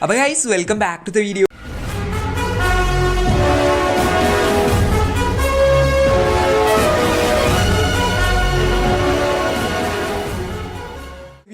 അപ്പോൾ guys welcome back to the video.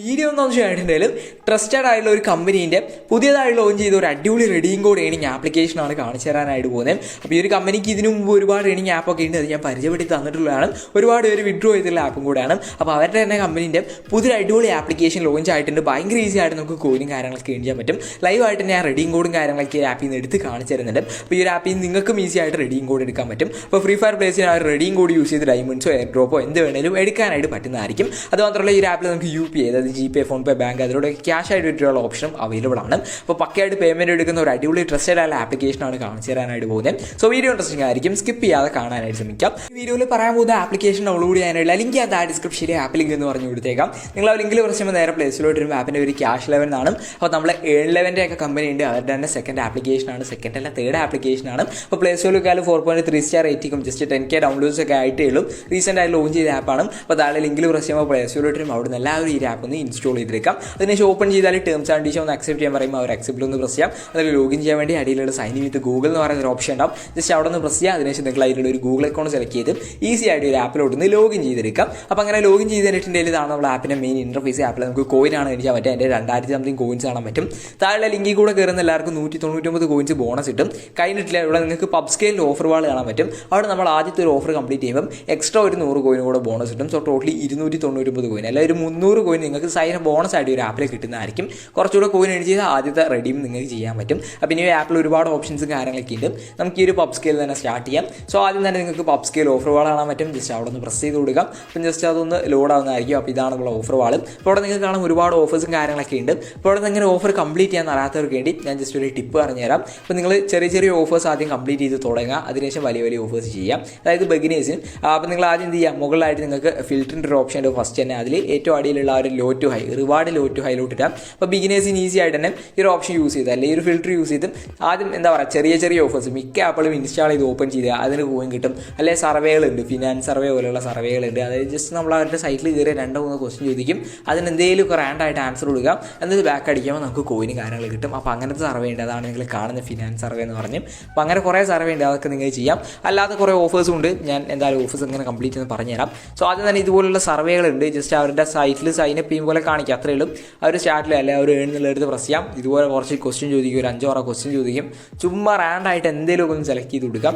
Video ഒന്നും ചെയ്തിട്ടുണ്ടെങ്കിലും ട്രസ്റ്റഡ് ആയിട്ടുള്ള ഒരു കമ്പനീൻ്റെ പുതിയതായി ലോഞ്ച് ചെയ്ത ഒരു അടിപൊളി റെഡിയും കോഡ് ഏണിംഗ് ആപ്ലിക്കേഷനാണ് കാണിച്ചു തരാനായിട്ട് പോകുന്നത്. അപ്പോൾ ഈ ഒരു കമ്പനിക്ക് ഇതിനു മുമ്പ് ഒരുപാട് ഏണിംഗ് ആപ്പൊക്കെ ഉണ്ട്, അത് ഞാൻ പരിചയപ്പെടുത്തി തന്നിട്ടുള്ളതാണ്. ഒരുപാട് പേര് വിഡ്രോ ചെയ്തിട്ടുള്ള ആപ്പും കൂടെയാണ്. അപ്പോൾ അവരുടെ തന്നെ കമ്പനീൻ്റെ പുതിയൊരു അടിപൊളി ആപ്ലിക്കേഷൻ ലോഞ്ച് ആയിട്ടുണ്ട്. ഭയങ്കര ഈസി ആയിട്ട് നമുക്ക് കോയിനും കാര്യങ്ങളൊക്കെ ഏൺ ചെയ്യാൻ പറ്റും. ലൈവായിട്ട് ഞാൻ റെഡിയും കോഡും കാര്യങ്ങളൊക്കെ ഈ ആപ്പിൽ നിന്ന് എടുത്ത് കാണിച്ചു തരുന്നുണ്ട്. അപ്പോൾ ഈ ഒരു ആപ്പിൽ നിന്ന് നിങ്ങൾക്കും ഈസി ആയിട്ട് റെഡിയും കോഡ് എടുക്കാൻ പറ്റും. അപ്പോൾ ഫ്രീ ഫയർ പ്ലേസിന് ആ ഒരു റെഡിയും കോഡ് യൂസ് ചെയ്ത് ഡയമണ്ട്സോ എയർ ഡ്രോപ്പോ എന്ത് വേണേലും എടുക്കാനായിട്ട് പറ്റുന്നതായിരിക്കും. അത് മാത്രമല്ല ഈ ഒരു ആപ്പിൽ നമുക്ക് UPI, അതായത് GPay, ഫോൺപേ, ബാങ്ക് അതിലൂടെ ക്യാഷ് ആയിട്ട് വിട്ടുള്ള ഓപ്ഷനും അവൈലബിൾ ആണ്. അപ്പോൾ പക്കയായിട്ട് പേയ്മെൻറ്റ് എടുക്കുന്ന ഒരു അടിപൊളി ട്രസ്റ്റഡ് ആയ ആപ്ലിക്കേഷനാണ് കാണിച്ചു തരാനായിട്ട് പോകുന്നത്. സോ വീഡിയോ ഇൻട്രസ്റ്റിംഗ് ആയിരിക്കും, സ്കിപ്പ് ചെയ്യാതെ കാണാനായിട്ട് ശ്രമിക്കാം. ഈ വീഡിയോയിൽ പറയാൻ പോകുന്ന ആപ്ലിക്കേഷൻ ഡൗൺലോഡ് ചെയ്യാനായിട്ടുള്ള ലിങ്ക് അത് ആ ഡിസ്ക്രിപ്ഷനിലെ ആപ്പ് ലിങ്ക് എന്ന് പറഞ്ഞു കൊടുത്തേക്കാം. നിങ്ങൾ ആ ലിങ്കിൽ കുറച്ചുമ്പോൾ നേരെ പ്ലേ സ്റ്റോറിലോട്ട് വരുമ്പോൾ ആപ്പിൻ്റെ ഒരു ക്യാഷ് ലെവൻ എന്നാണ്. അപ്പോൾ നമ്മൾ Earn11 ഒക്കെ കമ്പനി ഉണ്ട്, അവരുടെ തന്നെ സെക്കൻഡ് ആപ്ലിക്കേഷനാണ്, സെക്കൻഡ് അല്ല തേർഡ് ആപ്ലിക്കേഷനാണ്. അപ്പോൾ പ്ലേ സ്റ്റോറിൽ 4.3 സ്റ്റാർ റേറ്റിംഗും ജസ്റ്റ് 10K ഡൗൺലോഡ്സ് ഒക്കെ ആയിട്ടേ ഉള്ളൂ. റീസെൻ്റ് ആയി ലോഞ്ച് ചെയ്ത ആപ്പാണ്. അപ്പോൾ താഴെ ലിങ്കിൽ പ്രസ് ചെയ്യുമ്പോൾ പ്ലേ സ്റ്റോറിലോട്ട് വരുമ്പോൾ അവിടെ നിന്ന് എല്ലാവരും ഈ ആപ്പ് ഒന്ന് ഇൻസ്റ്റാൾ ചെയ്തേക്കാം. അതിനുശേഷം ഓപ്പൺ ചെയ്താൽ ടേംസ് ആൻഡ് കണ്ടീഷൻ ഒന്ന് അക്സെപ്റ്റ് ചെയ്യാൻ പറയുമ്പോൾ അവർ അക്സെപ്റ്റ് ഒന്ന് പ്രസ് ചെയ്യാം. അതിൽ ലോഗിൻ ചെയ്യാൻ വേണ്ടി അടിയിലുള്ള സൈൻ ഇൻ വിത്ത് ഗൂഗിൾ എന്ന് പറയുന്ന ഒരു ഓപ്ഷൻ ഉണ്ടാവും. ജസ്റ്റ് അവിടെ നിന്ന് പ്രസ് ചെയ്യാം. അതിനുശേഷം നിങ്ങൾ അതിലുള്ള ഒരു ഗൂഗിൾ അക്കൗണ്ട് സെലക്ട് ചെയ്ത് ഈസി ആയിട്ട് ഒരു ആപ്പിലോട്ട് നിന്ന് ലോഗിൻ ചെയ്തെടുക്കാം. അപ്പോൾ അങ്ങനെ ലോഗിൻ ചെയ്തിട്ടുണ്ടെങ്കിൽ ഇതാണ് നമ്മുടെ ആപ്പിൻ്റെ മെയിൻ ഇൻ്റർഫേസ്. ആപ്പിൽ നമുക്ക് കോയിനാണ് മേടിക്കാൻ പറ്റുക. എൻ്റെ 2000 സംതിങ് കോയിൻസ് കാണാൻ പറ്റും. താഴെ ലിങ്കിൽ കൂടെ കയറുന്ന എല്ലാവർക്കും 199 കോയിൻസ് ബോണസ് കിട്ടും. കഴിഞ്ഞിട്ടില്ല ഇവിടെ നിങ്ങൾക്ക് പബ് സ്കെയിലിൽ ഓഫർ വാൾ കാണാൻ പറ്റും. അവിടെ നമ്മൾ ആദ്യത്തെ ഒരു ഓഫർ കംപ്ലീറ്റ് ചെയ്യുമ്പോൾ എക്സ്ട്രാ ഒരു 100 കോയിൻ കൂടെ ബോണസ് കിട്ടും. സോ ടോട്ടലി 299 കോയിൻ, അല്ലെങ്കിൽ ഒരു 300 കോയിൻ നിങ്ങൾക്ക് സൈൻ ബോണസ് ആയിട്ട് ഒരു ആപ്പിൽ കിട്ടുന്നതായിരിക്കും. കുറച്ചുകൂടെ കോയിൻ എഡ് ചെയ്താൽ ആദ്യത്തെ റെഡീം നിങ്ങൾക്ക് ചെയ്യാൻ പറ്റും. അപ്പോൾ ഇനി ആപ്പിൽ ഒരുപാട് ഓപ്ഷൻസും കാര്യങ്ങളൊക്കെ ഉണ്ട്. നമുക്ക് ഈ ഒരു പബ് സ്കെയിൽ തന്നെ സ്റ്റാർട്ട് ചെയ്യാം. സോ ആദ്യം തന്നെ നിങ്ങൾക്ക് പബ് സ്കെയിൽ ഓഫർ വാൾ കാണാൻ പറ്റും. ജസ്റ്റ് അവിടെ ഒന്ന് പ്രസ് ചെയ്ത് കൊടുക്കാം. അപ്പം ജസ്റ്റ് അതൊന്ന് ലോഡ് ആവുന്നതായിരിക്കും. അപ്പോൾ ഇതാണ് നമ്മുടെ ഓഫർ വാൾ. അപ്പോൾ അവിടെ നിങ്ങൾക്ക് കാണാൻ ഒരുപാട് ഓഫേഴ്സും കാര്യങ്ങളൊക്കെ ഉണ്ട്. അപ്പോൾ അവിടെ നിങ്ങൾ ഓഫർ കംപ്ലീറ്റ് ചെയ്യാൻ അറിയാത്തവർക്ക് വേണ്ടി ഞാൻ ജസ്റ്റ് ഒരു ടിപ്പ് പറഞ്ഞുതരാം. അപ്പോൾ നിങ്ങൾ ചെറിയ ചെറിയ ഓഫേഴ്സ് ആദ്യം കംപ്ലീറ്റ് ചെയ്ത് തുടങ്ങുക, അതിനുശേഷം വലിയ വലിയ ഓഫേഴ്സ് ചെയ്യാം. അതായത് ബിഗിനേഴ്സിന്. അപ്പോൾ നിങ്ങൾ ആദ്യം എന്ത് ചെയ്യാം, മുകളിലായിട്ട് നിങ്ങൾക്ക് ഫിൽറ്ററിൻ്റെ ഒരു ഓപ്ഷൻ ഉണ്ട്. ഫസ്റ്റ് തന്നെ അതിൽ ഏറ്റവും അടിയിലുള്ള ആ ഒരു low to high, reward low to ഹൈലോട്ട് ഇടാം. അപ്പോൾ ബിഗിനേഴ്സിന് ഈസി ആയിട്ട് തന്നെ ഈ ഒരു ഓപ്ഷൻ യൂസ് ചെയ്ത്, അല്ലെങ്കിൽ ഈ ഒരു ഫിൽറ്റർ യൂസ് ചെയ്ത് ആദ്യം എന്താ പറയുക, ചെറിയ ചെറിയ ഓഫേഴ്സ് മിക്ക ആപ്പുകളും ഇൻസ്റ്റാൾ ചെയ്ത് ഓപ്പൺ ചെയ്ത് അതിന് കോയിൻ കിട്ടും. അല്ലെങ്കിൽ സർവേകളുണ്ട്, ഫിനാൻസ് സർവേ പോലെയുള്ള സർവേകളുണ്ട്. അതായത് ജസ്റ്റ് നമ്മൾ അവരുടെ സൈറ്റിൽ കയറി 2-3 ക്വസ്റ്റ്യൻ ചോദിക്കും, അതിന് എന്തെങ്കിലും റാൻഡായിട്ട് ആൻസർ കൊടുക്കാം, എന്നിട്ട് ബാക്ക് അടിക്കുമ്പോൾ നമുക്ക് കോയിന് കാര്യങ്ങൾ കിട്ടും. അപ്പോൾ അങ്ങനത്തെ സർവേ ഉണ്ട്, അതാണ് നിങ്ങൾ കാണുന്ന ഫിനാൻസ് സർവേ എന്ന് പറഞ്ഞ്. അപ്പോൾ അങ്ങനെ കുറേ സർവേ ഉണ്ട്, അതൊക്കെ നിങ്ങൾ ചെയ്യാം. അല്ലാതെ കുറേ ഓഫേഴ്സും ഉണ്ട്, ഞാൻ എന്തായാലും ഓഫേഴ്സ് ഇങ്ങനെ കംപ്ലീറ്റ് എന്ന് പറഞ്ഞുതരാം. സോ ആദ്യം തന്നെ ഇതുപോലുള്ള സർവേകളുണ്ട്, ജസ്റ്റ് അവരുടെ സൈറ്റിൽ സൈനപ്പ് ചെയ്യും പോലെ കാണിക്കുക, അത്രയേ ഉള്ളൂ. അവർ സ്റ്റാർട്ടിൽ അല്ലെങ്കിൽ അവർ എഴുന്നള്ളെടുത്ത് പ്രസ് ചെയ്യാം. ഇതുപോലെ കുറച്ച് ക്വസ്റ്റ്യൻ ചോദിക്കും, ഒരു 5-6 ക്വസ്റ്റ്യൻ ചോദിക്കും. ചുമ്മാ റാൻഡായിട്ട് എന്തെങ്കിലും ഒന്ന് സെലക്ട് ചെയ്ത് കൊടുക്കാം.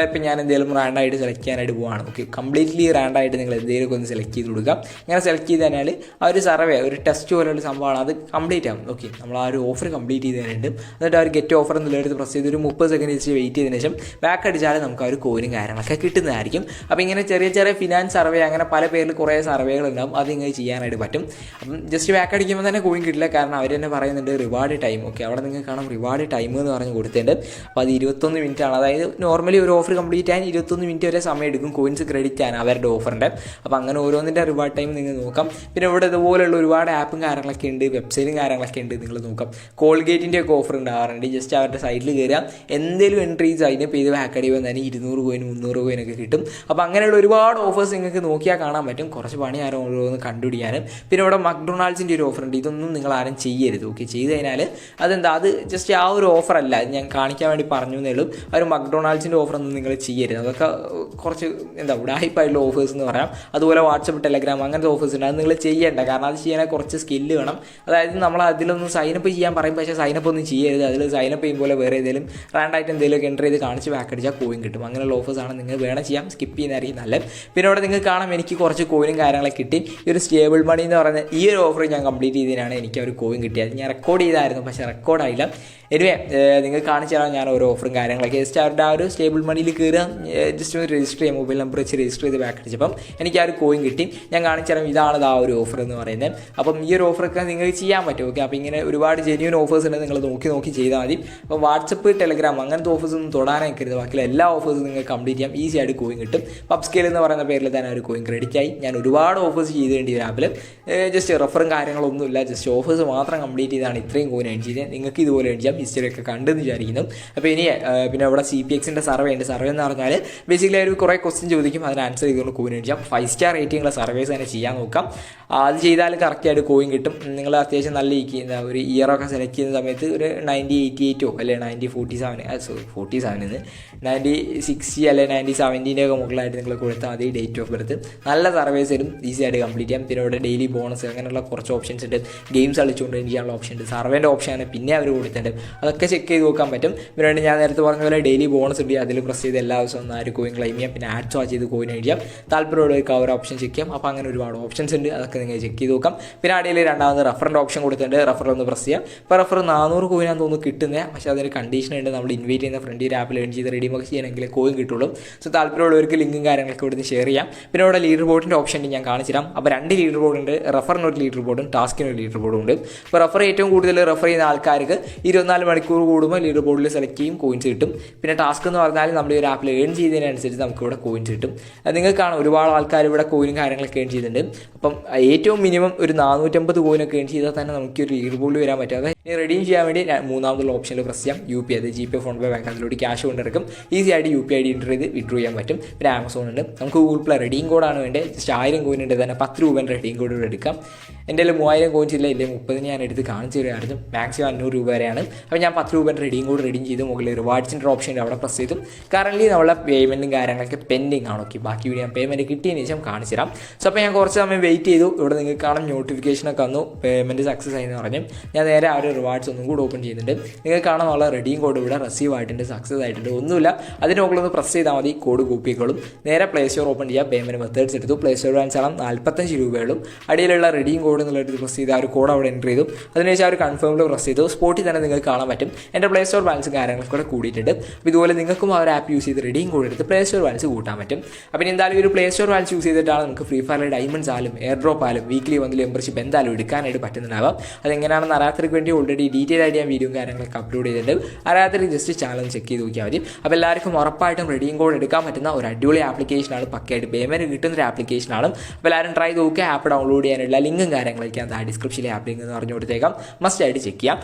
ഇപ്പം ഞാൻ എന്തെങ്കിലും റാൻഡായിട്ട് സെലക്ട് ചെയ്യാനായിട്ട് പോവാണ്. ഓക്കെ, കംപ്ലീറ്റ്ലി റാൻഡായിട്ട് നിങ്ങൾ എന്തെങ്കിലും ഒന്ന് സെലക്ട് ചെയ്ത് കൊടുക്കാം. ഇങ്ങനെ സെലക്ട് ചെയ്ത് കഴിഞ്ഞാൽ ആ ഒരു സർവേ, ഒരു ടെസ്റ്റ് പോലെയുള്ള സംഭവമാണ്, അത് കംപ്ലീറ്റ് ആവും. ഓക്കെ, നമ്മൾ ആ ഒരു ഓഫർ കംപ്ലീറ്റ് ചെയ്തതിനുണ്ട്. എന്നിട്ട് ആ ഒരു ഗെറ്റ് ഓഫർ എന്നുള്ളടുത്ത് പ്രസ് ചെയ്ത് ഒരു 30 സെക്കൻഡ് വെച്ച് വെയിറ്റ് ചെയ്തതിന് ശേഷം ബാക്ക് അടിച്ചാൽ നമുക്ക് ആ ഒരു കോയിനും കാര്യങ്ങളൊക്കെ കിട്ടുന്നതായിരിക്കും. അപ്പോൾ ഇങ്ങനെ ചെറിയ ചെറിയ ഫിനാൻസ് സർവേ, അങ്ങനെ പല പേരിൽ കുറേ സർവേകളുണ്ടാവും, അത് ഇങ്ങനെ ചെയ്യാനായിട്ട് പറ്റും. അപ്പം ജസ്റ്റ് ബാക്ക് അടിക്കുമ്പോൾ തന്നെ കോയിൻ കിട്ടില്ല, കാരണം അവർ തന്നെ പറയുന്നുണ്ട് റിവാർഡ് ടൈം. ഓക്കെ, അവിടെ നിങ്ങൾക്ക് കാണാം റിവാർഡ് ടൈം എന്ന് പറഞ്ഞ് കൊടുത്തിട്ടുണ്ട്. അപ്പോൾ അത് 21 മിനിറ്റ് ആണ്. അതായത് നോർമലി ഒരു ഓഫർ കംപ്ലീറ്റ് ആകാൻ 21 മിനിറ്റ് വരെ സമയം എടുക്കും കോയിൻസ് ക്രെഡിറ്റ് ആകാൻ അവരുടെ ഓഫറിൻ്റെ. അപ്പോൾ അങ്ങനെ ഓരോന്നിൻ്റെ റിവാർഡ് ടൈം നിങ്ങൾ നോക്കാം. പിന്നെ ഇവിടെ ഇതുപോലെയുള്ള ഒരുപാട് ആപ്പും കാര്യങ്ങളൊക്കെ ഉണ്ട്, വെബ്സൈറ്റും കാര്യങ്ങളൊക്കെ ഉണ്ട്, നിങ്ങൾ നോക്കാം. കോൾഗേറ്റിൻ്റെ ഒക്കെ ഓഫർ ഉണ്ടാകാറുണ്ട്. ജസ്റ്റ് അവരുടെ സൈറ്റിൽ കയറുക, എന്തെങ്കിലും എൻട്രീസ് അതിനെ ചെയ്ത് ബാക്ക് അടിയുമ്പോൾ തന്നെ 200 കോയിൻ 300 കോയിനൊക്കെ കിട്ടും. അപ്പോൾ അങ്ങനെയുള്ള ഒരുപാട് ഓഫേഴ്സ് നിങ്ങൾക്ക് നോക്കിയാൽ കാണാൻ പറ്റും. കുറച്ച് പണി ആരും ഓരോന്ന് കണ്ടുപിടിക്കാനും. പിന്നെ ഇവിടെ മക്ഡൊണാൾഡ്സിൻ്റെ ഒരു ഓഫർ ഉണ്ട്, ഇതൊന്നും നിങ്ങൾ ആരും ചെയ്യരുത്. ഓക്കെ, ചെയ്ത് കഴിഞ്ഞാൽ അതെന്താ, അത് ജസ്റ്റ് ആ ഒരു ഓഫറല്ല, ഞാൻ കാണിക്കാൻ വേണ്ടി പറഞ്ഞു എന്നേ ഉള്ളൂ. ആ ഒരു മക്ഡൊണാൾഡ്സിൻ്റെ ഓഫറൊന്നും നിങ്ങൾ ചെയ്യരുത്. അതൊക്കെ കുറച്ച് എന്താ ഉടായിപ്പായിട്ടുള്ള ഓഫേഴ്സ് എന്ന് പറയാം. അതുപോലെ വാട്സപ്പ്, ടെലഗ്രാം അങ്ങനത്തെ ഓഫേഴ്സ് ഉണ്ട്, അത് നിങ്ങൾ ചെയ്യേണ്ട. കാരണം അത് ചെയ്യാൻ കുറച്ച് സ്കില്ല് വേണം. അതായത് നമ്മൾ അതിലൊന്നും സൈനപ്പ് ചെയ്യാൻ പറയും, പക്ഷേ സൈനപ്പ് ഒന്നും ചെയ്യരുത്. അതിൽ സൈനപ്പ് ചെയ്യുമ്പോൾ വേറെ ഏതെങ്കിലും റാൻഡായിട്ട് എന്തെങ്കിലുമൊക്കെ എൻ്റർ ചെയ്ത് കാണിച്ച് ബാക്ക് അടിച്ചാൽ കോയിൻ കിട്ടും. അങ്ങനെയുള്ള ഓഫേഴ്സാണ് നിങ്ങൾ വേണം ചെയ്യാം, സ്കിപ്പ് ചെയ്യുന്നതായിരിക്കും നല്ലത്. പിന്നെ അവിടെ നിങ്ങൾക്ക് കാണാം എനിക്ക് കുറച്ച് കോയിനും കാര്യങ്ങളൊക്കെ കിട്ടി. ഈ ഒരു സ്റ്റേബിൾ മണി എന്ന് പറയുന്ന ഈ ഒരു ഓഫർ ഞാൻ കംപ്ലീറ്റ് ചെയ്തതിനാണ് എനിക്ക് ഒരു കോയിൻ കിട്ടിയത്. ഞാൻ റെക്കോർഡ് ചെയ്തായിരുന്നു, പക്ഷേ റെക്കോർഡായില്ല. എനിവേ നിങ്ങൾക്ക് കാണിച്ചു തരാം ഞാൻ ഓരോ ഓഫറും കാര്യങ്ങളൊക്കെ. ജസ്റ്റ് അവരുടെ ആ ഒരു സ്റ്റേബിൾ മണിയിൽ കയറുക, ജസ്റ്റ് ഒന്ന് രജിസ്റ്റർ ചെയ്യാം, മൊബൈൽ നമ്പർ വെച്ച് രജിസ്റ്റർ ചെയ്ത് ബാക്ക് അടിച്ചപ്പം എനിക്ക് ആ ഒരു കോയിൻ കിട്ടി. ഞാൻ കാണിച്ചു തരാം, ഇതാണ് ആ ഒരു ഓഫർ എന്ന് പറയുന്നത്. അപ്പം ഈ ഒരു ഓഫറൊക്കെ നിങ്ങൾക്ക് ചെയ്യാൻ പറ്റും. ഓക്കെ, അപ്പോൾ ഇങ്ങനെ ഒരുപാട് ജെന്യൂൻ ഓഫേഴ്സ് ഉണ്ട്, നിങ്ങൾ നോക്കി ചെയ്താൽ മതി. അപ്പോൾ വാട്സപ്പ്, ടെലഗ്രാം അങ്ങനത്തെ ഓഫേഴ്സ് ഒന്നും തൊടാനായിക്കരുത്. ബാക്കിയുള്ള എല്ലാ ഓഫേഴ്സും നിങ്ങൾക്ക് കംപ്ലീറ്റ് ചെയ്യാം, ഈസി ആയിട്ട് കോയിൻ കിട്ടും. പബ് സ്കെയിൽ എന്ന് പറയുന്ന പേരിൽ തന്നെ ഒരു കോയിൻ ക്രെഡിറ്റ് ആയി. ഞാൻ ഒരുപാട് ഓഫേഴ്സ് ചെയ്തേണ്ടി ഈ ആപ്പിൽ, ജസ്റ്റ് റെഫറും കാര്യങ്ങളൊന്നുമില്ല, ജസ്റ്റ് ഓഫേഴ്സ് മാത്രം കംപ്ലീറ്റ് ചെയ്താണ് ഇത്രയും കോയിൻ ഏൺ ചെയ്തത്. നിങ്ങൾക്ക് ഇതുപോലെ ഏൺ ചെയ്യാം. ഹിസ്റ്ററി ഒക്കെ കണ്ടെന്ന് വിചാരിക്കുന്നു. അപ്പോൾ ഇനി പിന്നെ അവിടെ CPXൻ്റെ സർവേ ഉണ്ട്. സർവേ എന്ന് പറഞ്ഞാൽ ബേസിക്കലി ഒരു കുറേ ക്വസ്റ്റ്യൻ ചോദിക്കും, അതിന് ആൻസർ ചെയ്തുകൊണ്ട് കോയിൻ അടിക്കാം. 5 സ്റ്റാർ റേറ്റിംഗുള്ള സർവേസ് തന്നെ ചെയ്യാൻ നോക്കാം. അത് ചെയ്താൽ കറക്റ്റായിട്ട് കോയിൻ കിട്ടും. നിങ്ങൾ അത്യാവശ്യം നല്ല ഒരു ഇയറൊക്കെ സെലക്ട് ചെയ്യുന്ന സമയത്ത് ഒരു 9088 അല്ലെ 9047 9060 അല്ലെ 9070 ഒക്കെ മുകളിലായിട്ട് നിങ്ങൾ കൊടുത്താൽ മതി ഡേറ്റ് ഓഫ് ബർത്ത്. നല്ല സർവേസ് വരും, ഈസി ആയിട്ട് കംപ്ലീറ്റ് ചെയ്യാം. പിന്നെ ഇവിടെ ഡെയിലി ബോണസ് അങ്ങനെയുള്ള കുറച്ച് ഓപ്ഷൻസ് ഉണ്ട്. ഗെയിംസ് കളിച്ചുകൊണ്ട് ചെയ്യാനുള്ള ഓപ്ഷൻ ഉണ്ട്. സർവേൻ്റെ ഓപ്ഷനാണ് പിന്നെ അവർ കൊടുത്തിട്ടുണ്ട്. അതൊക്കെ ചെക്ക് ചെയ്ത് നോക്കാൻ പറ്റും. പിന്നെ ഞാൻ നേരത്തെ പറഞ്ഞ പോലെ ഡെയിലി ബോണസ് ഉണ്ട്. അതിൽ പ്രസ് ചെയ്ത് എല്ലാ ദിവസവും 1 കോയിൻ ക്ലെയിം ചെയ്യാം. പിന്നെ ആഡ് വാച്ച് ചെയ്ത് കോയിൻ അടിക്കാം. താല്പര്യമുള്ള ഒരു കവർ ഓപ്ഷൻ ചെക്ക് ചെയ്യാം. അപ്പോൾ അങ്ങനെ ഒരുപാട് ഓപ്ഷൻസ് ഉണ്ട്. അതൊക്കെ നിങ്ങൾ ചെക്ക് ചെയ്ത് നോക്കാം. പിന്നെ അടിയിൽ രണ്ടാമത് റഫറിൻ്റെ ഓപ്ഷൻ കൊടുത്തിട്ടുണ്ട്. റഫർ ഒന്ന് പ്രസ് ചെയ്യാം. ഇപ്പോൾ റഫർ 400 കോയിനാന്ന് തോന്നുന്നു കിട്ടുന്നത്. പക്ഷേ അതിന് കണ്ടീഷൻ ഉണ്ട്. നമ്മൾ ഇൻവൈറ്റ് ചെയ്യുന്ന ഫ്രണ്ട് ഒരു ആപ്പിൽ ഏൺ ചെയ്ത് റെഡീം ഒക്കെ ചെയ്യണമെങ്കിൽ കോയിൻ കിട്ടുള്ളൂ. സോ താല്പര്യമുള്ളവർക്ക് ലിങ്കും കാര്യങ്ങളൊക്കെ ഇവിടുന്ന് ഷെയർ ചെയ്യാം. പിന്നെ ഇവിടെ ലീഡർ ബോർഡിൻ്റെ ഓപ്ഷൻ ഞാൻ കാണിച്ചു തരാം. അപ്പോൾ 2 ലീഡർ ബോർഡ് ഉണ്ട്. റഫറിന് ഒരു ലീഡർ ബോർഡും ടാസ്കിന് ഒരു ലീഡർ ബോർഡും ഉണ്ട്. അപ്പോൾ റഫർ ഏറ്റവും കൂടുതൽ റഫർ ചെയ്യുന്ന ആൾക്കാർക്ക് 24 മണിക്കൂർ കൂടുമ്പോൾ ലീഡർ ബോർഡിൽ സെലക്ട് ചെയ്യും, കോയിൻസ് കിട്ടും. പിന്നെ ടാസ്ക് എന്ന് പറഞ്ഞാൽ നമ്മൾ ഈ ഒരു ആപ്പിൽ ഏൺ ചെയ്തതിനനുസരിച്ച് നമുക്ക് ഇവിടെ കോയിൻസ് കിട്ടും. നിങ്ങൾക്കാണ് ഒരുപാട് ആൾക്കാർ ഇവിടെ കോയിനും കാര്യങ്ങളൊക്കെ ഏൺ ചെയ്തിട്ടുണ്ട്. അപ്പം ഏറ്റവും മിനിമം ഒരു 450 കോയിനൊക്കെ ഏൺ ചെയ്താൽ തന്നെ നമുക്ക് ഒരു ലീഡർ ബോർഡിൽ വരാൻ പറ്റും. അതായത് റെഡീം ചെയ്യാൻ വേണ്ടി മൂന്നാമതുള്ള ഓപ്ഷനിൽ പ്രസ് ചെയ്യാം. UPI അത് GPay ഫോൺപേ ബാങ്ക് അതിലൂടെ ക്യാഷ് കൊണ്ടിറക്കും. ഈസി ആയിട്ട് UPI ID എൻ്റർ ചെയ്ത് വിഡ്രോ ചെയ്യാൻ പറ്റും. പിന്നെ ആമസോൺ ഉണ്ട്. നമുക്ക് ഗൂഗിൾ പ്ലേ റെഡീം കോഡാണ് വേണ്ടത്. ജസ്റ്റ് 1000 കോയിൻ ഉണ്ട്. തന്നെ 10 രൂപേൻ്റെ റെഡീം കോഡ് ഇവിടെ എടുക്കാം. എൻ്റെ 3000 കോയിൻസ് ഇല്ല, 30 ഞാൻ എടുത്ത് കാണിച്ചു തരുമായിരുന്നു. മാക്സിമം 500 രൂപ വരെയാണ്. അപ്പോൾ ഞാൻ 10 രൂപേൻ്റെ റെഡീം കോഡ് റെഡീം ചെയ്തു. മുകളിൽ റിവാർഡ്സിൻ്റെ ഓപ്ഷൻ അവിടെ പ്രസ് ചെയ്തു. കറൻറ്റ്ലി നമ്മളെ പേയ്മെൻറ്റും കാര്യങ്ങളൊക്കെ പെൻഡിങ് ആണ്. ഓക്കെ, ബാക്കി വീഡിയോ ഞാൻ പേയ്മെൻറ്റ് കിട്ടിയതിന് ശേഷം കാണിച്ചു തരാം. സോ അപ്പോൾ ഞാൻ കുറച്ച് സമയം വെയിറ്റ് ചെയ്തു. ഇവിടെ നിങ്ങൾക്ക് കാണാം നോട്ടിഫിക്കേഷനൊക്കെ വന്നു, പേയ്മെൻറ്റ് സക്സസ് ആയെന്ന് പറഞ്ഞു. ഞാൻ നേരെ ആ ഒരു റിവാർഡ്സ് ഒന്നും കൂടി ഓപ്പൺ ചെയ്യുന്നുണ്ട്. നിങ്ങൾക്ക് കാണാൻ ഉള്ള റെഡീം കോഡ് ഇവിടെ റിസീവ് ആയിട്ടുണ്ട്, സക്സസ് ആയിട്ടുണ്ട്. ഒന്നുമില്ല, അതിന് മുകളിലൊന്ന് പ്രസ് ചെയ്താൽ മതി, കോഡ് കോപ്പി ആയിക്കോളും. നേരെ പ്ലേ സ്റ്റോർ ഓപ്പൺ ചെയ്യുക. പേയ്മെൻറ്റ് മെത്തേഡ്സ് എടുത്തു. പ്ലേ സ്റ്റോർ ബാലൻസ് ആണ് 45 രൂപയുള്ളൂ. അടിയിലുള്ള റെഡീം കോഡ് എന്നുള്ളത് പ്രസ് ചെയ്ത് ആ ഒരു കോഡ് അവിടെ എൻ്റർ ചെയ്തു. അതിനുശേഷം ആ ഒരു കൺഫേമിൽ പ്രസ് ചെയ്തു. സ്പോട്ടിൽ തന്നെ നിങ്ങൾക്ക് കാണാൻ പറ്റും എൻ്റെ പ്ലേ സ്റ്റോർ ബാലൻസ് കാര്യങ്ങളൊക്കെ കൂടെ കൂടിയിട്ടുണ്ട്. അപ്പോൾ ഇതുപോലെ നിങ്ങൾക്കും ആ ഒരു ആപ്പ് യൂസ് ചെയ്ത് റെഡീം കോഡ് എടുത്ത് പ്ലേ സ്റ്റോർ ബാലൻസ് കൂട്ടാൻ പറ്റും. അപ്പോൾ എന്തായാലും ഒരു പ്ലേ സ്റ്റോർ ബാലൻസ് യൂസ് ചെയ്തിട്ടാണ് നമുക്ക് ഫ്രീ ഫയറിലെ ഡയമണ്ട്സ് ആയാലും എയർ ഡ്രോപ്പ് ആയാലും വീക്ക്ലി വന്നിൽ മെമ്പർഷിപ്പ് എന്തായാലും എടുക്കാനായിട്ട് പറ്റുന്നുണ്ടാവാം. അതെങ്ങനെയാണെന്ന് അറിയാത്തവർക്ക് വേണ്ടി ഓൾറെഡി ഡീറ്റെയിൽ ആയിട്ട് ഞാൻ വീഡിയോയും കാര്യങ്ങളൊക്കെ അപ്ലോഡ് ചെയ്തിട്ടുണ്ട്. അറിയാത്തവർക്ക് ജസ്റ്റ് ചാനൽ ചെക്ക് ചെയ്ത് നോക്കിയാൽ മതി. അപ്പോൾ എല്ലാവർക്കും ഉറപ്പായിട്ടും റെഡീം കോഡ് എടുക്കാൻ പറ്റുന്ന ഒരു അടിപൊളി ആപ്ലിക്കേഷനാണ്. പക്കയായിട്ട് പേയ്മെൻറ്റ് കിട്ടുന്ന ഒരു ആപ്ലിക്കേഷനാണ്. അപ്പോൾ എല്ലാവരും ട്രൈ നോക്കുക. ആപ്പ് ഡൗൺലോഡ് ചെയ്യാനുള്ള ലിങ്കും കാര്യങ്ങളൊക്കെ ഡിസ്ക്രിപ്ഷനിലെ ആപ്പ് ലിങ്ക് എന്ന് പറഞ്ഞു കൊടുത്തേക്കാം. മസ്റ്റ് ആയിട്ട് ചെക്ക് ചെയ്യാം.